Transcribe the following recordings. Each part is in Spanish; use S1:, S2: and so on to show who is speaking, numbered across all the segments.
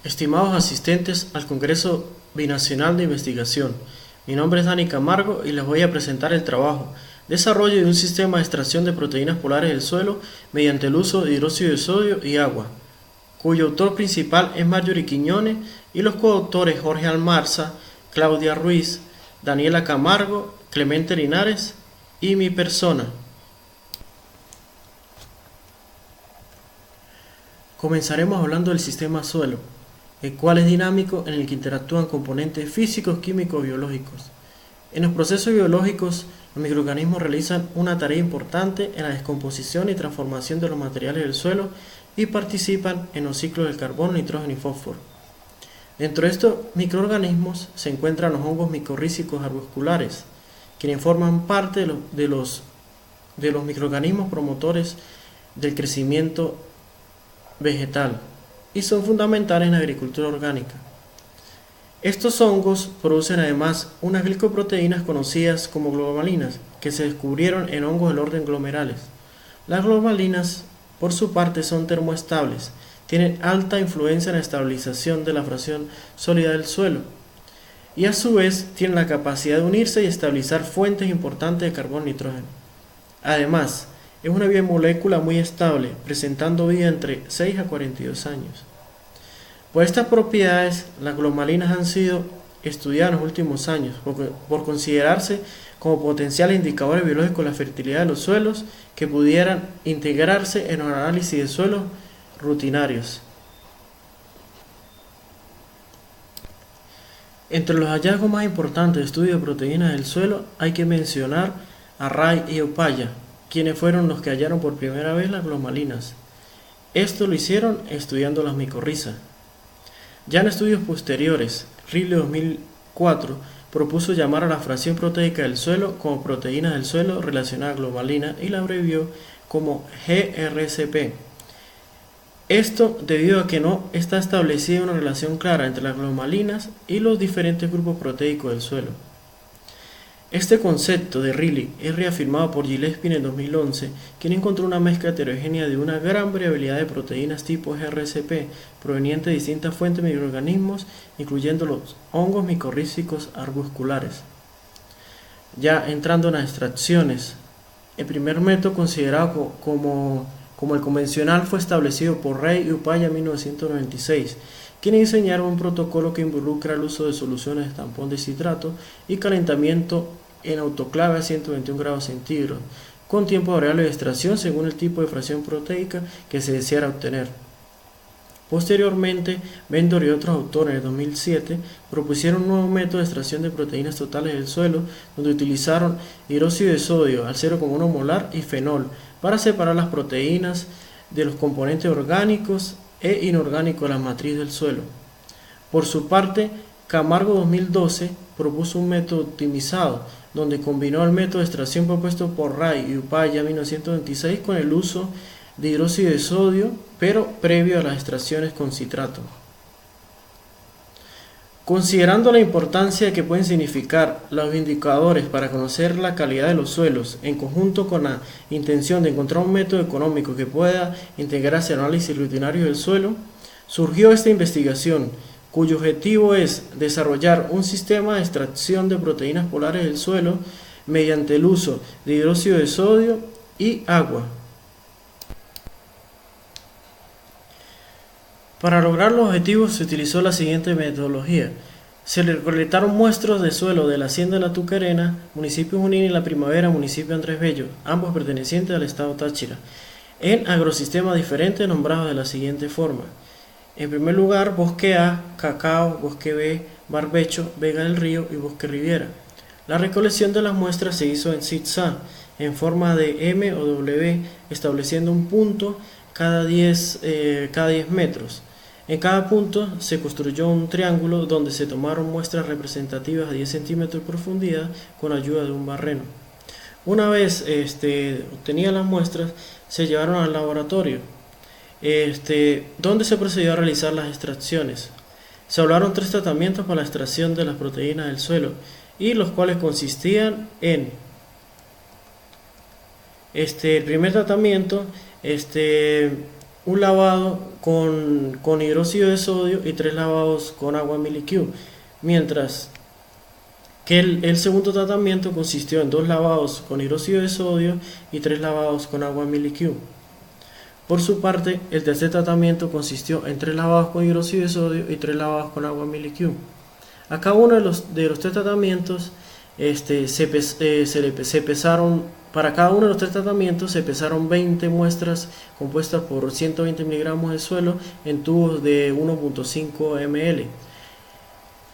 S1: Estimados asistentes al Congreso Binacional de Investigación, mi nombre es Dani Camargo y les voy a presentar el trabajo Desarrollo de un sistema de extracción de proteínas polares del suelo mediante el uso de hidróxido de sodio y agua, cuyo autor principal es Marjorie Quiñones y los coautores Jorge Almarza, Claudia Ruiz, Daniela Camargo, Clemente Linares y mi persona. Comenzaremos hablando del sistema suelo, el cual es dinámico en el que interactúan componentes físicos, químicos y biológicos. En los procesos biológicos, los microorganismos realizan una tarea importante en la descomposición y transformación de los materiales del suelo y participan en los ciclos del carbono, nitrógeno y fósforo. Dentro de estos microorganismos se encuentran los hongos micorrízicos arbusculares, quienes forman parte de los microorganismos promotores del crecimiento vegetal y son fundamentales en la agricultura orgánica. Estos hongos producen además unas glicoproteínas conocidas como globalinas, que se descubrieron en hongos del orden glomerales. Las globalinas, por su parte, son termoestables, tienen alta influencia en la estabilización de la fracción sólida del suelo y a su vez tienen la capacidad de unirse y estabilizar fuentes importantes de carbono y nitrógeno. Además, es una biomolécula muy estable, presentando vida entre 6 a 42 años. Por estas propiedades, las glomalinas han sido estudiadas en los últimos años por considerarse como potenciales indicadores biológicos de la fertilidad de los suelos que pudieran integrarse en los análisis de suelos rutinarios. Entre los hallazgos más importantes de estudio de proteínas del suelo hay que mencionar a Ray y Upaya, quienes fueron los que hallaron por primera vez las glomalinas. Esto lo hicieron estudiando las micorrizas. Ya en estudios posteriores, Riley 2004 propuso llamar a la fracción proteica del suelo como proteínas del suelo relacionada a glomalina y la abrevió como GRCP. Esto debido a que no está establecida una relación clara entre las glomalinas y los diferentes grupos proteicos del suelo. Este concepto de Riley es reafirmado por Gillespie en 2011, quien encontró una mezcla heterogénea de una gran variabilidad de proteínas tipo GRCP provenientes de distintas fuentes de microorganismos, incluyendo los hongos micorrízicos arbusculares. Ya entrando en las extracciones, el primer método considerado como el convencional fue establecido por Ray y Upaya en 1996, quienes diseñaron un protocolo que involucra el uso de soluciones de tampón de citrato y calentamiento en autoclave a 121 grados centígrados, con tiempo variable de extracción según el tipo de fracción proteica que se deseara obtener. Posteriormente, Bendor y otros autores en 2007 propusieron un nuevo método de extracción de proteínas totales del suelo, donde utilizaron hidróxido de sodio al 0,1 molar y fenol para separar las proteínas de los componentes orgánicos e inorgánico de la matriz del suelo. Por su parte, Camargo 2012 propuso un método optimizado, donde combinó el método de extracción propuesto por Ray y Upaya en 1926 con el uso de hidróxido de sodio, pero previo a las extracciones con citrato. Considerando la importancia que pueden significar los indicadores para conocer la calidad de los suelos, en conjunto con la intención de encontrar un método económico que pueda integrarse al análisis rutinario del suelo, surgió esta investigación, cuyo objetivo es desarrollar un sistema de extracción de proteínas polares del suelo mediante el uso de hidróxido de sodio y agua. Para lograr los objetivos se utilizó la siguiente metodología. Se recolectaron muestras de suelo de la Hacienda La Tucarena, municipio Junín y La Primavera, municipio Andrés Bello, ambos pertenecientes al estado Táchira, en agrosistemas diferentes nombrados de la siguiente forma. En primer lugar, Bosque A, Cacao, Bosque B, Barbecho, Vega del Río y Bosque Riviera. La recolección de las muestras se hizo en zigzag, en forma de M o W, estableciendo un punto cada 10 metros. En cada punto se construyó un triángulo donde se tomaron muestras representativas a 10 centímetros de profundidad con ayuda de un barreno. Una vez obtenían las muestras, se llevaron al laboratorio, donde se procedió a realizar las extracciones. Se hablaron 3 tratamientos para la extracción de las proteínas del suelo, y los cuales consistían en el primer tratamiento, un lavado con hidróxido de sodio y 3 lavados con agua miliQ, mientras que el segundo tratamiento consistió en 2 lavados con hidróxido de sodio y 3 lavados con agua miliQ. Por su parte, el tercer tratamiento consistió en 3 lavados con hidróxido de sodio y 3 lavados con agua miliQ. A cada uno de los 3 tratamientos se pesaron, para cada uno de los 3 tratamientos se pesaron 20 muestras compuestas por 120 miligramos de suelo en tubos de 1.5 ml.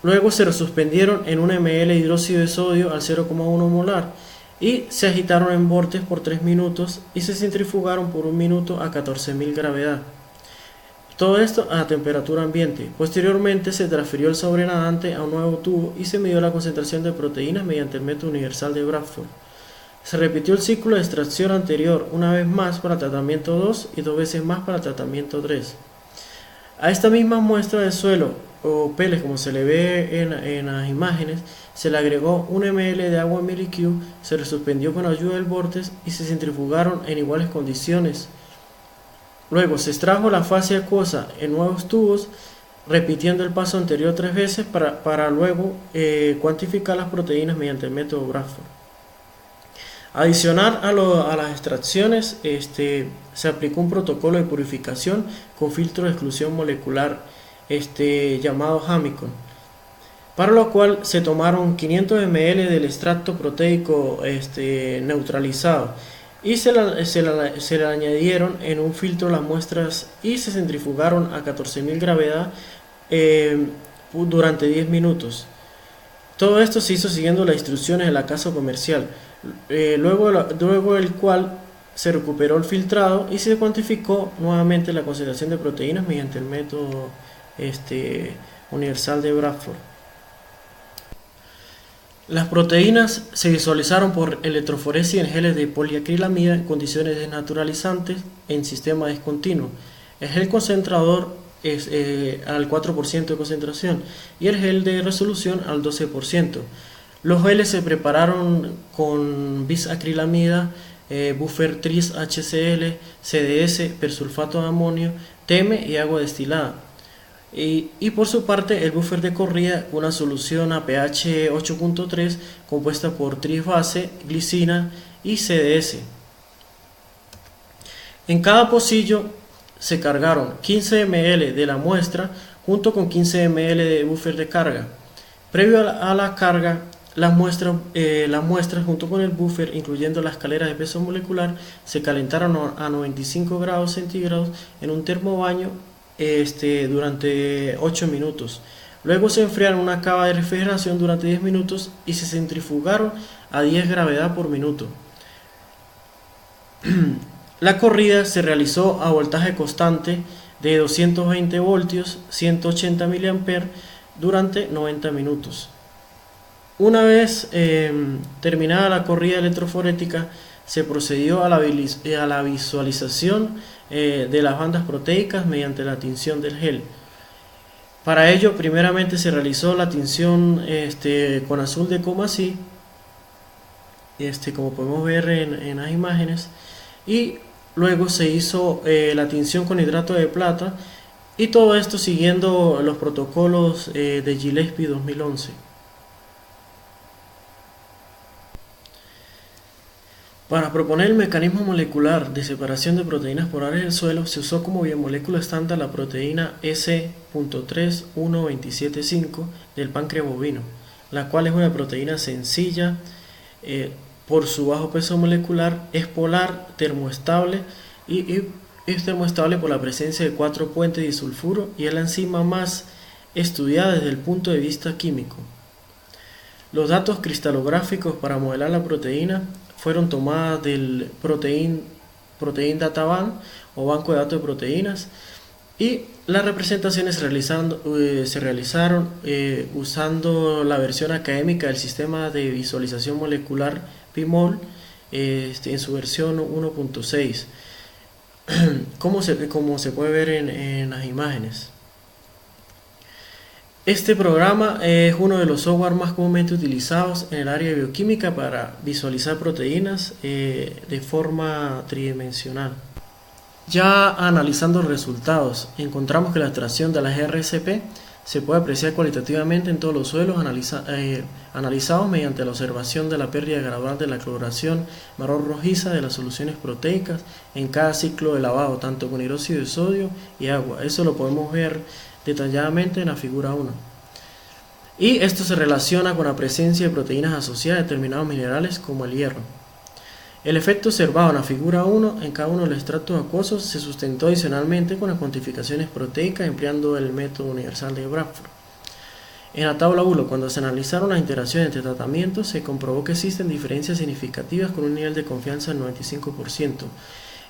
S1: Luego se suspendieron en 1 ml de hidróxido de sodio al 0,1 molar y se agitaron en bortes por 3 minutos y se centrifugaron por 1 minuto a 14.000 gravedad. Todo esto a temperatura ambiente. Posteriormente se transfirió el sobrenadante a un nuevo tubo y se midió la concentración de proteínas mediante el método universal de Bradford. Se repitió el ciclo de extracción anterior una vez más para el tratamiento 2 y 2 veces más para el tratamiento 3. A esta misma muestra de suelo o peles, como se le ve en las imágenes, se le agregó 1 ml de agua miliQ, se resuspendió con ayuda del vórtice y se centrifugaron en iguales condiciones. Luego se extrajo la fase acuosa en nuevos tubos, repitiendo el paso anterior 3 veces para luego cuantificar las proteínas mediante el método Bradford. Adicional a las extracciones, se aplicó un protocolo de purificación con filtro de exclusión molecular llamado Hamilton, para lo cual se tomaron 500 ml del extracto proteico neutralizado y se le añadieron en un filtro las muestras y se centrifugaron a 14.000 gravedad durante 10 minutos. Todo esto se hizo siguiendo las instrucciones de la casa comercial, luego del cual se recuperó el filtrado y se cuantificó nuevamente la concentración de proteínas mediante el método universal de Bradford. Las proteínas se visualizaron por electroforesis en geles de poliacrilamida en condiciones desnaturalizantes en sistema discontinuo. El gel concentrador es al 4% de concentración y el gel de resolución al 12%. Los geles se prepararon con bisacrilamida, buffer tris HCl, CDS, persulfato de amonio, TM y agua destilada. Y por su parte el buffer de corrida, una solución a pH 8.3 compuesta por trisbase, glicina y CDS. En cada pocillo se cargaron 15 ml de la muestra junto con 15 ml de buffer de carga. Previo a la carga, las muestras junto con el buffer, incluyendo la escalera de peso molecular, se calentaron a 95 grados centígrados en un termobaño durante 8 minutos. Luego se enfriaron en una cava de refrigeración durante 10 minutos y se centrifugaron a 10 gravedad por minuto. La corrida se realizó a voltaje constante de 220 voltios, 180 mA durante 90 minutos. Una vez terminada la corrida electroforética, se procedió a la visualización de las bandas proteicas mediante la tinción del gel. Para ello, primeramente se realizó la tinción con azul de Comasí, como podemos ver en las imágenes, y luego se hizo la tinción con hidrato de plata, y todo esto siguiendo los protocolos de Gillespie 2011. Para proponer el mecanismo molecular de separación de proteínas por áreas del suelo, se usó como biomolécula estándar la proteína S.31275 del páncreas bovino, la cual es una proteína sencilla por su bajo peso molecular, es polar, termoestable y es termoestable por la presencia de 4 puentes disulfuro y es la enzima más estudiada desde el punto de vista químico. Los datos cristalográficos para modelar la proteína fueron tomadas del Protein Databank o banco de datos de proteínas, y las representaciones se realizaron usando la versión académica del sistema de visualización molecular PIMOL en su versión 1.6, como se puede ver en las imágenes. Este programa es uno de los software más comúnmente utilizados en el área de bioquímica para visualizar proteínas de forma tridimensional. Ya analizando los resultados, encontramos que la extracción de las RSP se puede apreciar cualitativamente en todos los suelos analizados mediante la observación de la pérdida gradual de la coloración marrón rojiza de las soluciones proteicas en cada ciclo de lavado, tanto con hidróxido de sodio y agua. Eso lo podemos ver detalladamente en la figura 1. Y esto se relaciona con la presencia de proteínas asociadas a determinados minerales como el hierro. El efecto observado en la figura 1 en cada uno de los extractos acuosos se sustentó adicionalmente con las cuantificaciones proteicas empleando el método universal de Bradford. En la tabla 1, cuando se analizaron las interacciones entre tratamientos, se comprobó que existen diferencias significativas con un nivel de confianza del 95%,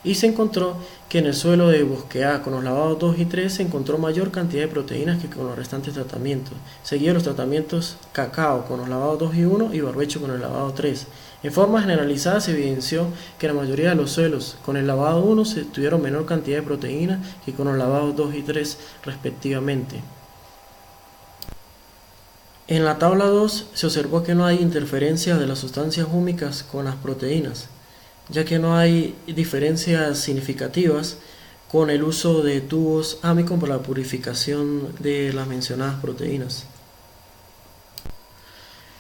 S1: y se encontró que en el suelo de bosque A con los lavados 2 y 3 se encontró mayor cantidad de proteínas que con los restantes tratamientos. Seguidos los tratamientos cacao con los lavados 2 y 1 y barbecho con el lavado 3. En forma generalizada se evidenció que la mayoría de los suelos con el lavado 1 tuvieron menor cantidad de proteínas que con los lavados 2 y 3 respectivamente. En la tabla 2 se observó que no hay interferencia de las sustancias húmicas con las proteínas, ya que no hay diferencias significativas con el uso de tubos Amicon para la purificación de las mencionadas proteínas.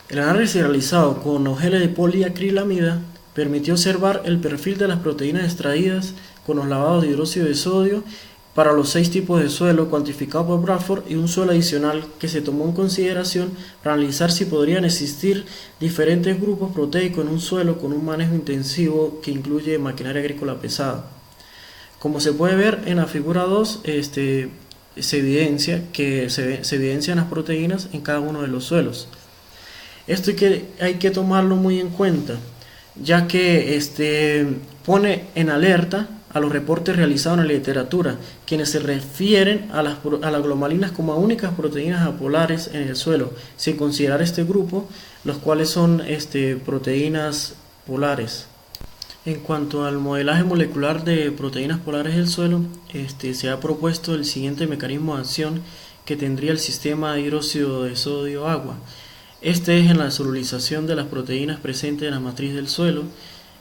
S1: El análisis realizado con los geles de poliacrilamida permitió observar el perfil de las proteínas extraídas con los lavados de hidróxido de sodio para los 6 tipos de suelo cuantificados por Bradford y un suelo adicional que se tomó en consideración para analizar si podrían existir diferentes grupos proteicos en un suelo con un manejo intensivo que incluye maquinaria agrícola pesada. Como se puede ver en la figura 2, se evidencian las proteínas en cada uno de los suelos. Esto hay que tomarlo muy en cuenta, ya que pone en alerta a los reportes realizados en la literatura, quienes se refieren a las glomalinas como a únicas proteínas apolares en el suelo, sin considerar este grupo, los cuales son proteínas polares. En cuanto al modelaje molecular de proteínas polares del suelo, se ha propuesto el siguiente mecanismo de acción que tendría el sistema de hidróxido de sodio-agua. Este es en la solubilización de las proteínas presentes en la matriz del suelo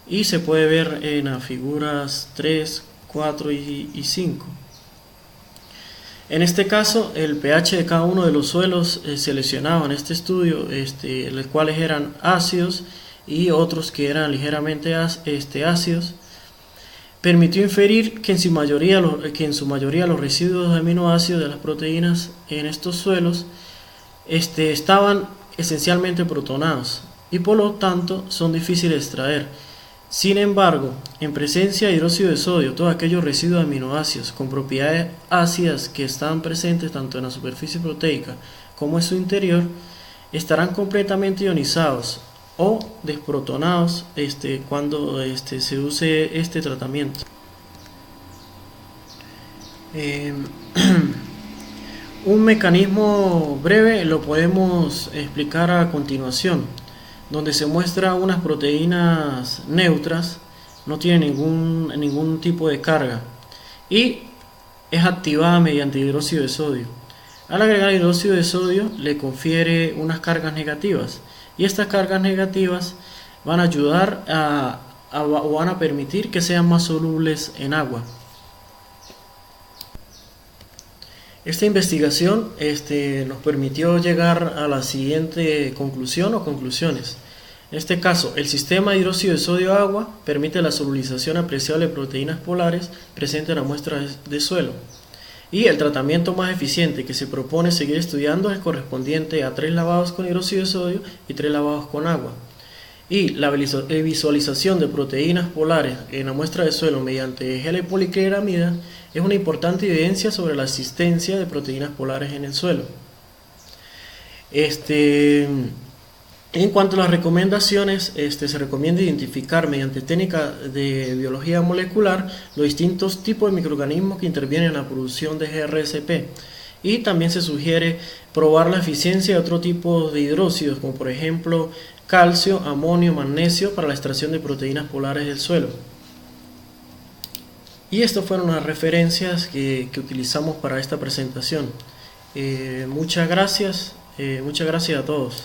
S1: y se puede ver en las figuras 3, 4 y 5. En este caso, el pH de cada uno de los suelos seleccionados en este estudio, los cuales eran ácidos y otros que eran ligeramente ácidos, permitió inferir que en su mayoría los residuos de aminoácidos de las proteínas en estos suelos estaban esencialmente protonados y por lo tanto son difíciles de extraer. Sin embargo, en presencia de hidróxido de sodio, todos aquellos residuos de aminoácidos con propiedades ácidas que están presentes tanto en la superficie proteica como en su interior estarán completamente ionizados o desprotonados cuando se use este tratamiento. Un mecanismo breve lo podemos explicar a continuación, donde se muestra unas proteínas neutras, no tienen ningún tipo de carga y es activada mediante hidróxido de sodio. Al agregar hidróxido de sodio le confiere unas cargas negativas y estas cargas negativas van a ayudar o van a permitir que sean más solubles en agua. Esta investigación nos permitió llegar a la siguiente conclusión o conclusiones. En este caso, el sistema de hidróxido de sodio-agua permite la solubilización apreciable de proteínas polares presentes en la muestra de suelo. Y el tratamiento más eficiente que se propone seguir estudiando es el correspondiente a 3 lavados con hidróxido de sodio y 3 lavados con agua. Y la visualización de proteínas polares en la muestra de suelo mediante gel de poliacrilamida es una importante evidencia sobre la existencia de proteínas polares en el suelo. En cuanto a las recomendaciones, se recomienda identificar mediante técnica de biología molecular los distintos tipos de microorganismos que intervienen en la producción de GRSP. Y también se sugiere probar la eficiencia de otro tipo de hidróxidos, como por ejemplo calcio, amonio, magnesio, para la extracción de proteínas polares del suelo. Y estas fueron las referencias que utilizamos para esta presentación. Muchas gracias a todos.